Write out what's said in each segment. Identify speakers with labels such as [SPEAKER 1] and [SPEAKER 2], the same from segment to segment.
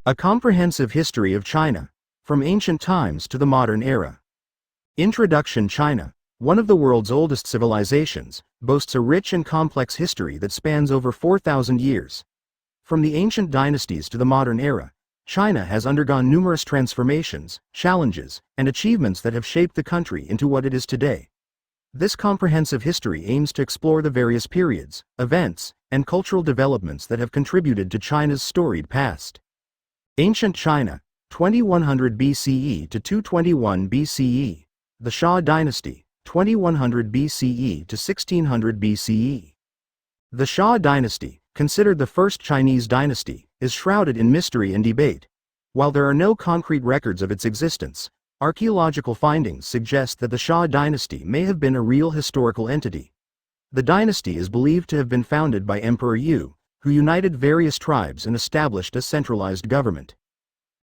[SPEAKER 1] A comprehensive history of China, from ancient times to the modern era. Introduction. China, one of the world's oldest civilizations, boasts a rich and complex history that spans over 4,000 years. From the ancient dynasties to the modern era, China has undergone numerous transformations, challenges, and achievements that have shaped the country into what it is today. This comprehensive history aims to explore the various periods, events, and cultural developments that have contributed to China's storied past. Ancient China, 2100 BCE to 221 BCE. The Shang Dynasty, 2100 BCE to 1600 BCE. The Shang Dynasty, considered the first Chinese dynasty, is shrouded in mystery and debate. While there are no concrete records of its existence, archaeological findings suggest that the Shang Dynasty may have been a real historical entity. The dynasty is believed to have been founded by Emperor Yu, who united various tribes and established a centralized government.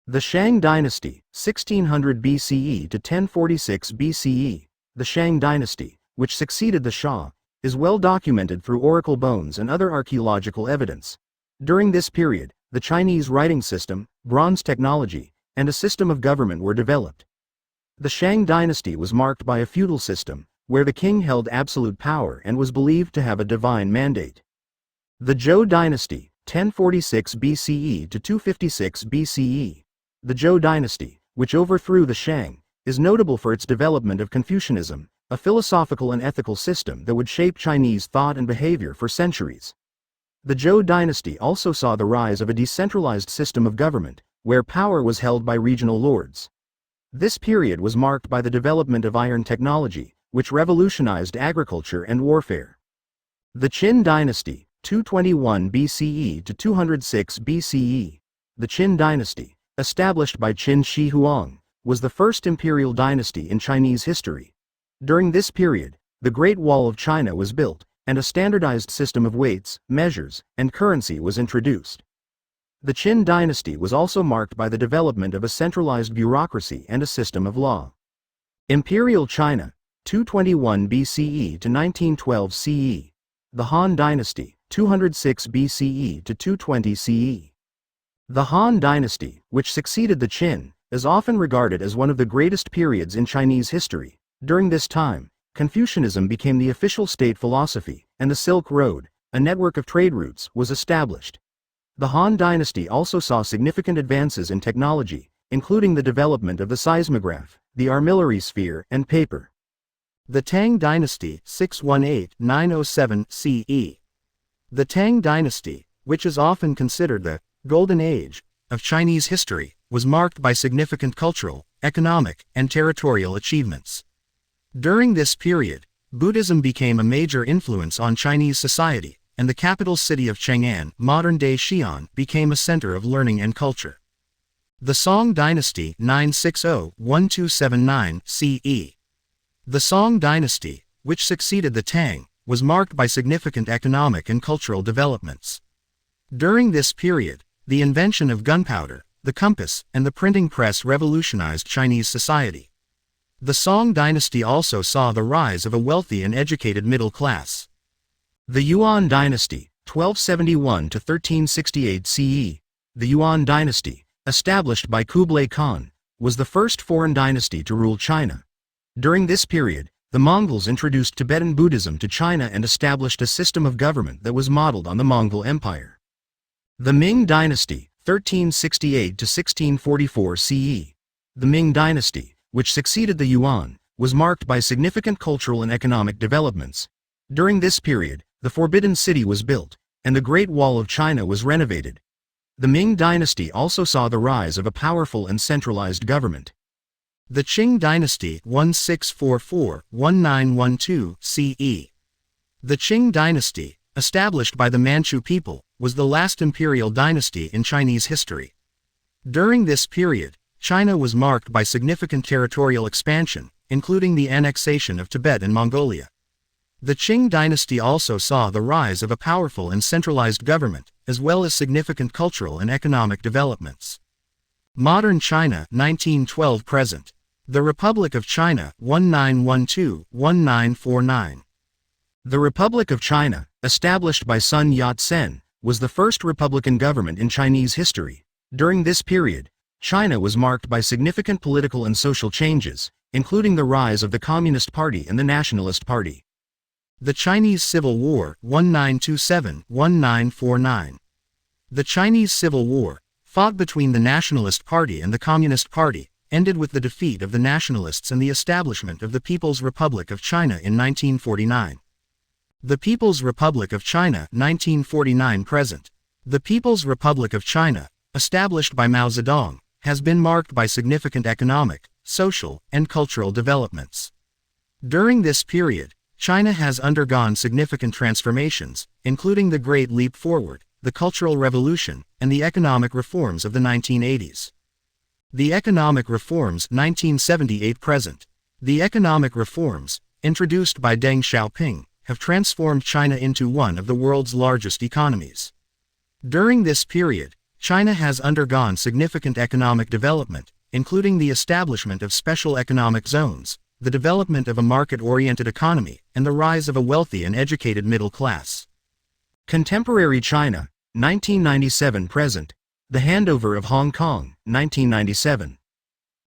[SPEAKER 1] The Shang Dynasty, 1600 BCE to 1046 BCE. The Shang Dynasty, which succeeded the Shang, is well documented through oracle bones and other archaeological evidence. During this period, the Chinese writing system, bronze technology, and a system of government were developed. The Shang Dynasty was marked by a feudal system, where the king held absolute power and was believed to have a divine mandate. The Zhou Dynasty, 1046 BCE to 256 BCE. The Zhou Dynasty, which overthrew the Shang, is notable for its development of Confucianism, a philosophical and ethical system that would shape Chinese thought and behavior for centuries. The Zhou Dynasty also saw the rise of a decentralized system of government, where power was held by regional lords. This period was marked by the development of iron technology, which revolutionized agriculture and warfare. The Qin Dynasty, 221 BCE to 206 BCE. The Qin Dynasty, established by Qin Shi Huang, was the first imperial dynasty in Chinese history. During this period, the Great Wall of China was built, and a standardized system of weights, measures, and currency was introduced. The Qin Dynasty was also marked by the development of a centralized bureaucracy and a system of law. Imperial China, 221 BCE to 1912 CE. The Han Dynasty, 206 BCE to 220 CE. The Han Dynasty, which succeeded the Qin, is often regarded as one of the greatest periods in Chinese history. During this time, Confucianism became the official state philosophy, and the Silk Road, a network of trade routes, was established. The Han Dynasty also saw significant advances in technology, including the development of the seismograph, the armillary sphere, and paper. The Tang Dynasty, 618-907 CE. The Tang Dynasty, which is often considered the Golden Age of Chinese history, was marked by significant cultural, economic, and territorial achievements. During this period, Buddhism became a major influence on Chinese society, and the capital city of Chang'an, modern-day Xi'an, became a center of learning and culture. The Song Dynasty, 960-1279 CE. The Song Dynasty, which succeeded the Tang, was marked by significant economic and cultural developments. During this period, the invention of gunpowder, the compass, and the printing press revolutionized Chinese society. The Song Dynasty also saw the rise of a wealthy and educated middle class. The Yuan Dynasty, 1271 to 1368 CE. The Yuan Dynasty, established by Kublai Khan, was the first foreign dynasty to rule China. During this period, the Mongols introduced Tibetan Buddhism to China and established a system of government that was modeled on the Mongol Empire. The Ming Dynasty, 1368 to 1644 CE. The Ming Dynasty, which succeeded the Yuan, was marked by significant cultural and economic developments. During this period, the Forbidden City was built, and the Great Wall of China was renovated. The Ming Dynasty also saw the rise of a powerful and centralized government. The Qing Dynasty, 1644-1912 CE. The Qing Dynasty, established by the Manchu people, was the last imperial dynasty in Chinese history. During this period, China was marked by significant territorial expansion, including the annexation of Tibet and Mongolia. The Qing Dynasty also saw the rise of a powerful and centralized government, as well as significant cultural and economic developments. Modern China, 1912-present. The Republic of China, 1912-1949. The Republic of China, established by Sun Yat-sen, was the first republican government in Chinese history. During this period, China was marked by significant political and social changes, including the rise of the Communist Party and the Nationalist Party. The Chinese Civil War, 1927-1949. The Chinese Civil War, fought between the Nationalist Party and the Communist Party, ended with the defeat of the Nationalists and the establishment of the People's Republic of China in 1949. The People's Republic of China, 1949-present. The People's Republic of China, established by Mao Zedong, has been marked by significant economic, social, and cultural developments. During this period, China has undergone significant transformations, including the Great Leap Forward, the Cultural Revolution, and the economic reforms of the 1980s. The economic reforms, 1978-present. The economic reforms, introduced by Deng Xiaoping, have transformed China into one of the world's largest economies. During this period, China has undergone significant economic development, including the establishment of special economic zones, the development of a market-oriented economy, and the rise of a wealthy and educated middle class. Contemporary China, 1997-present. The handover of Hong Kong, 1997.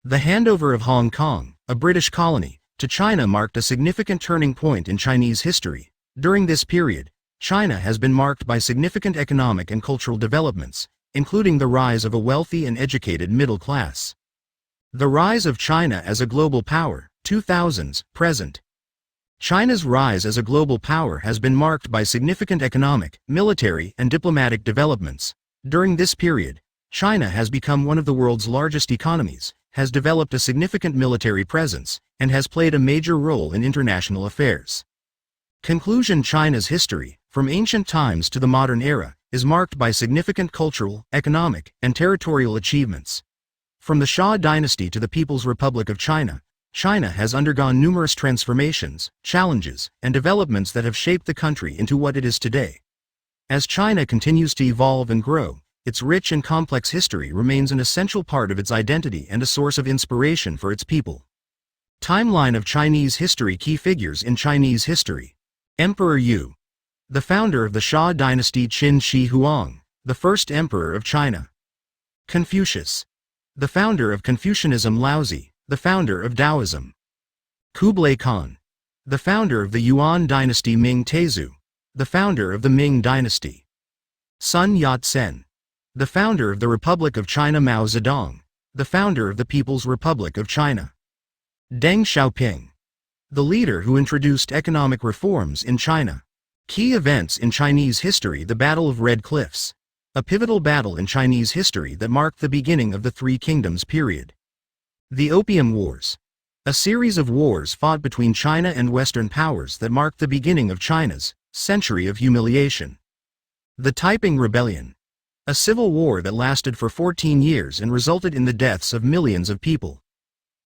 [SPEAKER 1] The handover of Hong Kong, a British colony, to China marked a significant turning point in Chinese history. During this period, China has been marked by significant economic and cultural developments, including the rise of a wealthy and educated middle class. The rise of China as a global power, 2000s, present. China's rise as a global power has been marked by significant economic, military, and diplomatic developments. During this period, China has become one of the world's largest economies, has developed a significant military presence, and has played a major role in international affairs. Conclusion: China's history, from ancient times to the modern era, is marked by significant cultural, economic, and territorial achievements. From the Song Dynasty to the People's Republic of China, China has undergone numerous transformations, challenges, and developments that have shaped the country into what it is today. As China continues to evolve and grow, its rich and complex history remains an essential part of its identity and a source of inspiration for its people. Timeline of Chinese history. Key figures in Chinese history. Emperor Yu, the founder of the Song Dynasty. Qin Shi Huang, the first emperor of China. Confucius, the founder of Confucianism. Laozi, the founder of Daoism. Kublai Khan, the founder of the Yuan dynasty. Ming Tezu, the founder of the Ming Dynasty. Sun Yat-sen, the founder of the Republic of China. Mao Zedong, the founder of the People's Republic of China. Deng Xiaoping, the leader who introduced economic reforms in China. Key events in Chinese history. The Battle of Red Cliffs, a pivotal battle in Chinese history that marked the beginning of the Three Kingdoms period. The Opium Wars, a series of wars fought between China and Western powers that marked the beginning of China's century of humiliation. The Taiping Rebellion, a civil war that lasted for 14 years and resulted in the deaths of millions of people.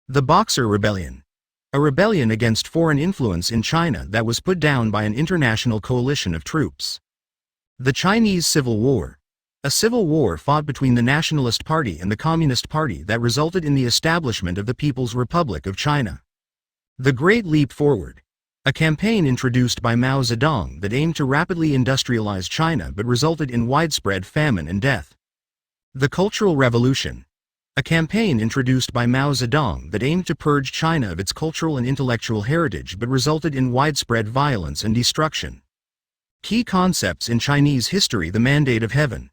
[SPEAKER 1] The Boxer Rebellion, a rebellion against foreign influence in China that was put down by an international coalition of troops. The Chinese Civil War, a civil war fought between the Nationalist Party and the Communist Party that resulted in the establishment of the People's Republic of China. The Great Leap Forward, a campaign introduced by Mao Zedong that aimed to rapidly industrialize China but resulted in widespread famine and death. The Cultural Revolution, a campaign introduced by Mao Zedong that aimed to purge China of its cultural and intellectual heritage but resulted in widespread violence and destruction. Key concepts in Chinese history. The Mandate of Heaven,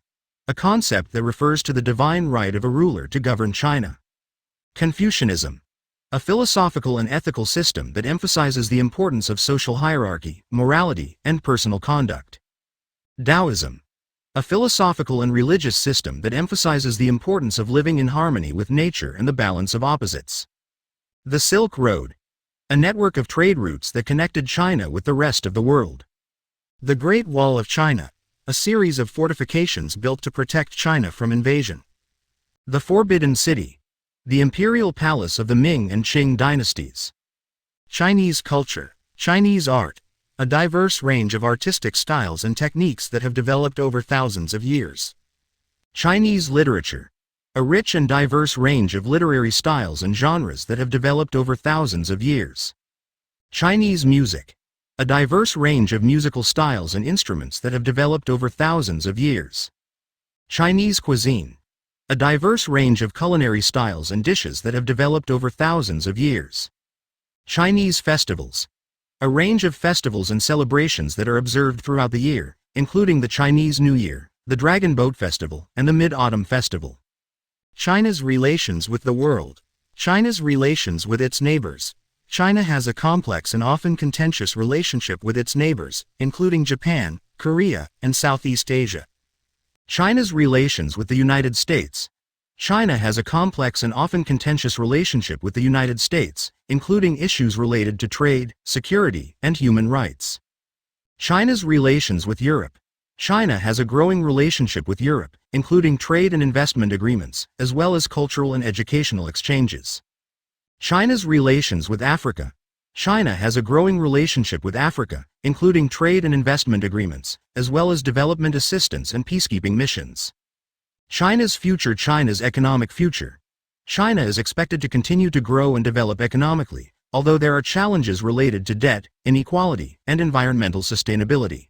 [SPEAKER 1] a concept that refers to the divine right of a ruler to govern China. Confucianism, a philosophical and ethical system that emphasizes the importance of social hierarchy, morality, and personal conduct. Daoism, a philosophical and religious system that emphasizes the importance of living in harmony with nature and the balance of opposites. The Silk Road, a network of trade routes that connected China with the rest of the world. The Great Wall of China, a series of fortifications built to protect China from invasion. The Forbidden City, the imperial palace of the Ming and Qing dynasties. Chinese culture, Chinese art, a diverse range of artistic styles and techniques that have developed over thousands of years. Chinese literature, a rich and diverse range of literary styles and genres that have developed over thousands of years. Chinese music, a diverse range of musical styles and instruments that have developed over thousands of years. Chinese cuisine, a diverse range of culinary styles and dishes that have developed over thousands of years. Chinese festivals. A range of festivals and celebrations that are observed throughout the year, including the Chinese New Year, the Dragon Boat Festival, and the Mid-Autumn Festival. China's relations with the world. China's relations with its neighbors. China has a complex and often contentious relationship with its neighbors, including Japan, Korea, and Southeast Asia. China's relations with the United States. China has a complex and often contentious relationship with the United States, including issues related to trade, security, and human rights. China's relations with Europe. China has a growing relationship with Europe, including trade and investment agreements, as well as cultural and educational exchanges. China's relations with Africa. China has a growing relationship with Africa, including trade and investment agreements, as well as development assistance and peacekeeping missions. China's future. China's economic future. China is expected to continue to grow and develop economically, although there are challenges related to debt, inequality, and environmental sustainability.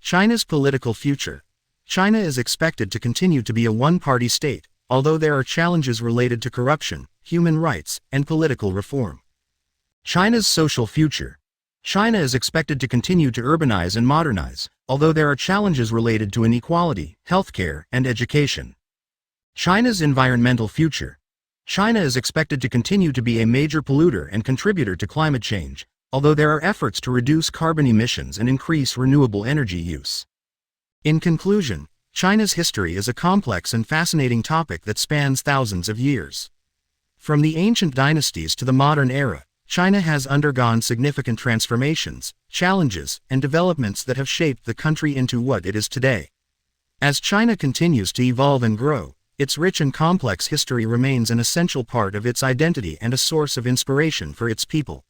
[SPEAKER 1] China's political future. China is expected to continue to be a one-party state, although there are challenges related to corruption, human rights, and political reform. China's social future. China is expected to continue to urbanize and modernize, although there are challenges related to inequality, healthcare, and education. China's environmental future. China is expected to continue to be a major polluter and contributor to climate change, although there are efforts to reduce carbon emissions and increase renewable energy use. In conclusion, China's history is a complex and fascinating topic that spans thousands of years. From the ancient dynasties to the modern era, China has undergone significant transformations, challenges, and developments that have shaped the country into what it is today. As China continues to evolve and grow, its rich and complex history remains an essential part of its identity and a source of inspiration for its people.